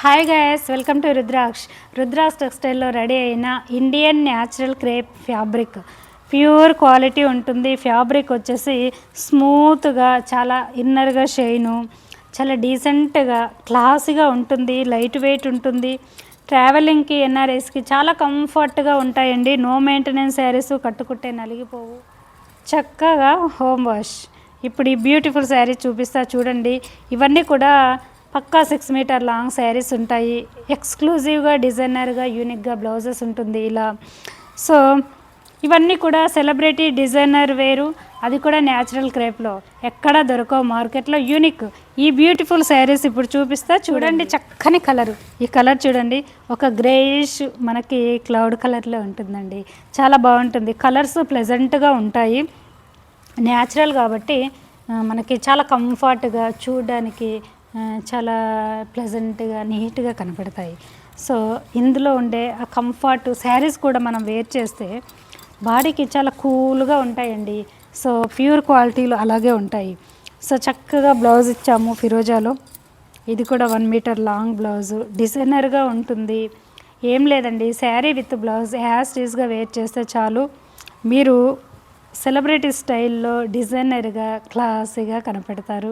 Hi guys, welcome to Rudraksh టెక్స్టైల్లో ready అయిన Indian natural crepe fabric. Pure quality ఉంటుంది. Fabric వచ్చేసి స్మూత్గా, చాలా ఇన్నర్గా షైను, చాలా డీసెంట్గా క్లాసీగా ఉంటుంది. లైట్ వెయిట్ ఉంటుంది. ట్రావెలింగ్కి, ఎన్ఆర్ఐస్కి చాలా కంఫర్ట్గా ఉంటాయండి. నో మెయింటెనెన్స్ శారీస్, కట్టుకుంటే నలిగిపోవు. చక్కగా హోమ్ వాష్. ఇప్పుడు ఈ బ్యూటిఫుల్ శారీ చూపిస్తా చూడండి. ఇవన్నీ కూడా పక్కా 6 మీటర్ లాంగ్ శారీస్ ఉంటాయి. ఎక్స్క్లూజివ్గా, డిజైనర్గా, యూనిక్గా బ్లౌజెస్ ఉంటుంది ఇలా. సో ఇవన్నీ కూడా సెలబ్రిటీ డిజైనర్ వేరు, అది కూడా న్యాచురల్ క్రేప్లో. ఎక్కడ దొరకవు మార్కెట్లో, యూనిక్. ఈ బ్యూటిఫుల్ శారీస్ ఇప్పుడు చూపిస్తా చూడండి. చక్కని కలరు. ఈ కలర్ చూడండి, ఒక గ్రేయిష్ మనకి క్లౌడ్ కలర్లో ఉంటుందండి. చాలా బాగుంటుంది. కలర్స్ ప్లెజెంట్గా ఉంటాయి. న్యాచురల్ కాబట్టి మనకి చాలా కంఫర్ట్గా, చూడడానికి చాలా ప్లెజెంట్గా, నీట్గా కనపడతాయి. సో ఇందులో ఉండే ఆ కంఫర్ట్ శారీస్ కూడా మనం వేర్ చేస్తే బాడీకి చాలా కూల్గా ఉంటాయండి. సో ప్యూర్ క్వాలిటీలో అలాగే ఉంటాయి. సో చక్కగా బ్లౌజ్ ఇచ్చాము ఫిరోజాలో. ఇది కూడా 1 మీటర్ లాంగ్ బ్లౌజు, డిజైనర్గా ఉంటుంది. ఏం లేదండి, శారీ విత్ బ్లౌజ్ యాజ్ టీజ్గా వేర్ చేస్తే చాలు. మీరు సెలబ్రిటీ స్టైల్లో డిజైనర్గా, క్లాసీగా కనపడతారు.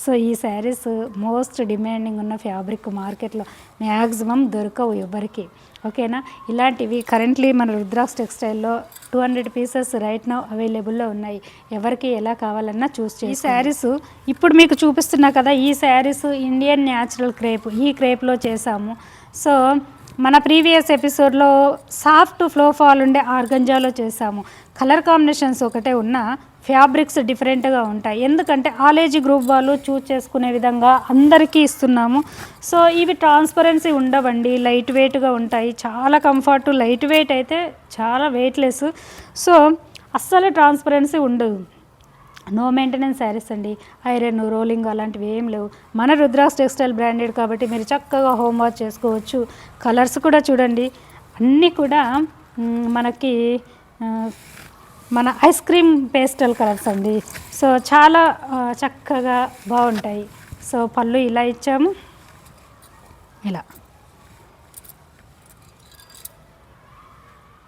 సో ఈ శారీస్ మోస్ట్ డిమాండింగ్ ఉన్న ఫ్యాబ్రిక్. మార్కెట్లో మ్యాక్సిమం దొరకవు ఎవరికి. ఓకేనా? ఇలాంటివి కరెంట్లీ మన రుద్రాక్ష్ టెక్స్టైల్లో 200 పీసెస్ రైట్ నౌ అవైలబుల్లో ఉన్నాయి. ఎవరికి ఎలా కావాలన్నా చూస్ చేసి. ఈ శారీస్ ఇప్పుడు మీకు చూపిస్తున్నా కదా, ఈ శారీస్ ఇండియన్ న్యాచురల్ క్రేప్, ఈ క్రేప్లో చేసాము. సో మన ప్రీవియస్ ఎపిసోడ్లో సాఫ్ట్ ఫ్లో ఫాల్ ఉండే ఆర్గంజాలో చేసాము. కలర్ కాంబినేషన్స్ ఒకటే ఉన్న ఫ్యాబ్రిక్స్ డిఫరెంట్గా ఉంటాయి. ఎందుకంటే ఆలేజీ గ్రూప్ వాళ్ళు చూస్ చేసుకునే విధంగా అందరికీ ఇస్తున్నాము. సో ఇవి ట్రాన్స్పరెన్సీ ఉండవండి, లైట్ వెయిట్గా ఉంటాయి. చాలా కంఫర్ట్. లైట్ వెయిట్ అయితే చాలా వెయిట్లెస్. సో అస్సలు ట్రాన్స్పరెన్సీ ఉండదు. నో మెయింటెనెన్స్ శారీస్ అండి. ఐరన్, రోలింగ్ అలాంటివి ఏం లేవు. మన రుద్రాక్ష్ టెక్స్టైల్ బ్రాండెడ్ కాబట్టి మీరు చక్కగా హోమ్ వాష్ చేసుకోవచ్చు. కలర్స్ కూడా చూడండి, అన్నీ కూడా మనకి మన ఐస్ క్రీమ్ పేస్టల్ కలర్స్ అండి. సో చాలా చక్కగా బాగుంటాయి. సో పళ్ళు ఇలా ఇచ్చాము, ఇలా.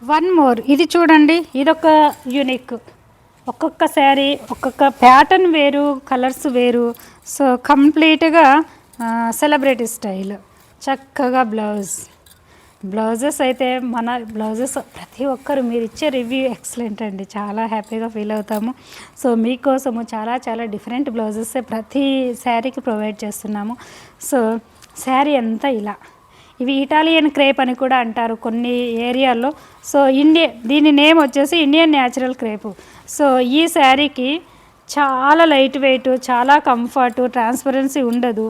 వన్ మోర్, ఇది చూడండి, ఇదొక యూనిక్. ఒక్కొక్క శారీ ఒక్కొక్క ప్యాటర్న్ వేరు, కలర్స్ వేరు. సో కంప్లీట్గా సెలబ్రిటీ స్టైల్. చక్కగా బ్లౌజెస్ అయితే మన బ్లౌజెస్ ప్రతి ఒక్కరు మీరు ఇచ్చే రివ్యూ ఎక్సలెంట్ అండి. చాలా హ్యాపీగా ఫీల్ అవుతాము. సో మీకోసము చాలా డిఫరెంట్ బ్లౌజెస్ ప్రతి శారీకి ప్రొవైడ్ చేస్తున్నాము. సో శారీ అంతా ఇలా. ఇవి ఇటాలియన్ క్రేప్ అని కూడా అంటారు కొన్ని ఏరియాల్లో. సో దీని నేమ్ వచ్చేసి ఇండియన్ న్యాచురల్ క్రేపు. సో ఈ శారీకి చాలా లైట్ వెయిట్, చాలా కంఫర్ట్, ట్రాన్స్పరెన్సీ ఉండదు,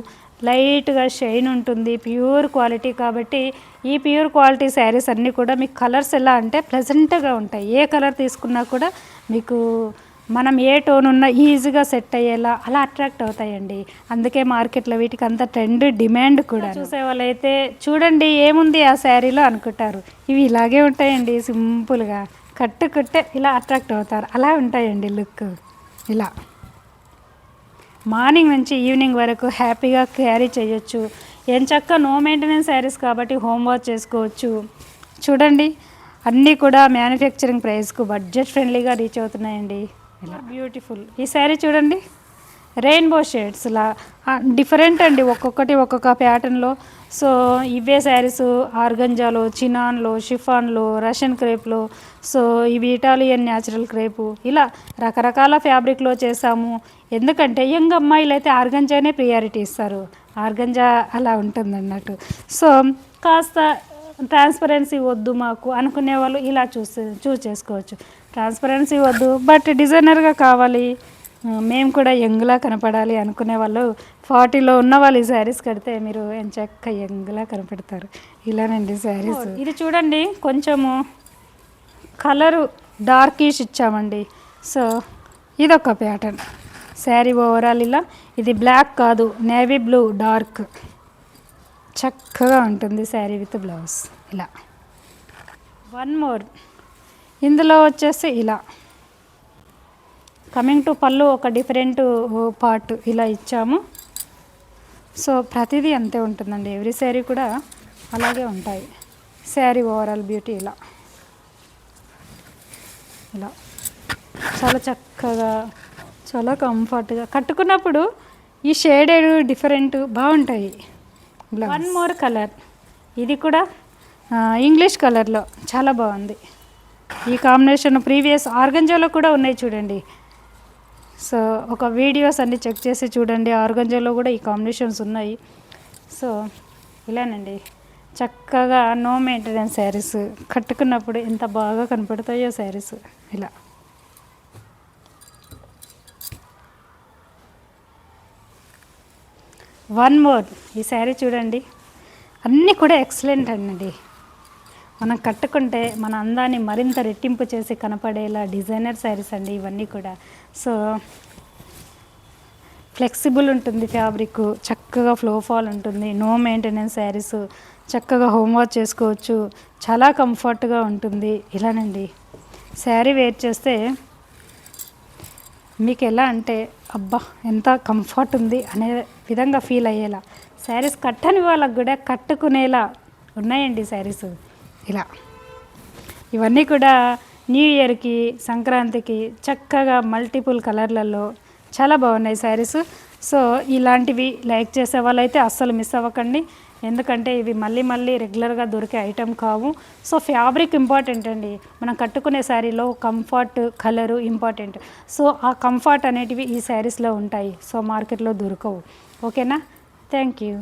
లైట్గా షైన్ ఉంటుంది. ప్యూర్ క్వాలిటీ కాబట్టి ఈ ప్యూర్ క్వాలిటీ శారీస్ అన్నీ కూడా మీకు కలర్స్ ఎలా అంటే ప్లెజెంట్గా ఉంటాయి. ఏ కలర్ తీసుకున్నా కూడా మీకు మనం ఏ టోన్ ఉన్నా ఈజీగా సెట్ అయ్యేలా అలా అట్రాక్ట్ అవుతాయండి. అందుకే మార్కెట్లో వీటికి అంత ట్రెండ్, డిమాండ్ కూడా. చూసే వాళ్ళైతే చూడండి ఏముంది ఆ శారీలో అనుకుంటారు. ఇవి ఇలాగే ఉంటాయండి, సింపుల్గా కట్టుకుంటే ఇలా అట్రాక్ట్ అవుతారు. అలా ఉంటాయండి లుక్. ఇలా మార్నింగ్ నుంచి ఈవినింగ్ వరకు హ్యాపీగా క్యారీ చేయొచ్చు. ఎంచక్క నో మెయింటెనెన్స్ శారీస్ కాబట్టి హోమ్ వాష్ చేసుకోవచ్చు. చూడండి అన్నీ కూడా మ్యానుఫ్యాక్చరింగ్ ప్రైస్కు బడ్జెట్ ఫ్రెండ్లీగా రీచ్ అవుతున్నాయండి. ఇలా బ్యూటిఫుల్. ఈ శారీ చూడండి, రెయిన్బో షేడ్స్లా డిఫరెంట్ అండి, ఒక్కొక్కటి ఒక్కొక్క ప్యాటర్న్లో. సో ఇవే శారీస్ ఆర్గంజాలో, చినాన్లో, షిఫాన్లో, రష్యన్ క్రేప్లో. సో ఇవి ఇటాలియన్ న్యాచురల్ క్రేపు. ఇలా రకరకాల ఫ్యాబ్రిక్లో చేసాము. ఎందుకంటే యంగ్ అమ్మాయిలు అయితే ఆర్గంజానే ప్రియారిటీ ఇస్తారు. ఆర్గంజా అలా ఉంటుంది అన్నట్టు. సో కాస్త ట్రాన్స్పరెన్సీ వద్దు మాకు అనుకునే వాళ్ళు ఇలా చూస్ చేసుకోవచ్చు. ట్రాన్స్పరెన్సీ వద్దు బట్ డిజైనర్గా కావాలి, మేము కూడా యంగ్లా కనపడాలి అనుకునే వాళ్ళు, 40లో ఉన్న వాళ్ళు ఈ శారీస్ కడితే మీరు ఎంచక్క యంగ్లా కనపడతారు. ఇలానండి శారీస్. ఇది చూడండి, కొంచెము కలరు డార్కిష్ ఇచ్చామండి. సో ఇదొక ప్యాటర్న్. శారీ ఓవరాల్ ఇలా. ఇది బ్లాక్ కాదు, నేవీ బ్లూ డార్క్. చక్కగా ఉంటుంది శారీ విత్ బ్లౌజ్ ఇలా. వన్ మోర్, ఇందులో వచ్చేసి ఇలా కమింగ్ టు పళ్ళు ఒక డిఫరెంట్ పార్ట్ ఇలా ఇచ్చాము. సో ప్రతిదీ అంతే ఉంటుందండి, ఎవ్రీ శారీ కూడా అలాగే ఉంటాయి. శారీ ఓవరాల్ బ్యూటీ ఇలా ఇలా చాలా చక్కగా, చాలా కంఫర్ట్గా కట్టుకున్నప్పుడు ఈ షేడెడ్ డిఫరెంట్ బాగుంటాయి. వన్ మోర్ కలర్, ఇది కూడా ఇంగ్లీష్ కలర్లో చాలా బాగుంది. ఈ కాంబినేషన్ ప్రీవియస్ ఆర్గంజాలో కూడా ఉన్నాయి చూడండి. సో ఒక వీడియోస్ అన్నీ చెక్ చేసి చూడండి, ఆర్గంజాలో కూడా ఈ కాంబినేషన్స్ ఉన్నాయి. సో ఇలానండి చక్కగా నో మెయింటెనెన్స్ శారీస్ కట్టుకున్నప్పుడు ఎంత బాగా కనపడతాయో శారీస్ ఇలా. వన్ మోర్, ఈ శారీ చూడండి, అన్నీ కూడా ఎక్సలెంట్ అండి. మనం కట్టుకుంటే మన అందాన్ని మరింత రెట్టింపు చేసి కనపడేలా డిజైనర్ శారీస్ అండి ఇవన్నీ కూడా. సో ఫ్లెక్సిబుల్ ఉంటుంది ఫ్యాబ్రిక్, చక్కగా ఫ్లో ఫాల్ ఉంటుంది, నో మెయింటెనెన్స్ శారీస్, చక్కగా హోమ్ వాష్ చేసుకోవచ్చు, చాలా కంఫర్ట్గా ఉంటుంది. ఇలానండి శారీ వేర్ చేస్తే మీకు ఎలా అంటే అబ్బా ఎంత కంఫర్ట్ ఉంది అనే విధంగా ఫీల్ అయ్యేలా, శారీస్ కట్టని వాళ్ళకు కూడా కట్టుకునేలా ఉన్నాయండి శారీస్ ఇలా. ఇవన్నీ కూడా న్యూ ఇయర్కి, సంక్రాంతికి చక్కగా మల్టిపుల్ కలర్లలో చాలా బాగున్నాయి శారీస్. సో ఇలాంటివి లైక్ చేసే వాళ్ళైతే అస్సలు మిస్ అవ్వకండి, ఎందుకంటే ఇవి మళ్ళీ మళ్ళీ రెగ్యులర్గా దొరికే ఐటెం కావు. సో ఫ్యాబ్రిక్ ఇంపార్టెంట్ అండి, మనం కట్టుకునే శారీలో కంఫర్ట్, కలరు ఇంపార్టెంట్. సో ఆ కంఫర్ట్ అనేటివి ఈ శారీస్లో ఉంటాయి, సో మార్కెట్లో దొరకవు. ఓకేనా, థ్యాంక్ యూ.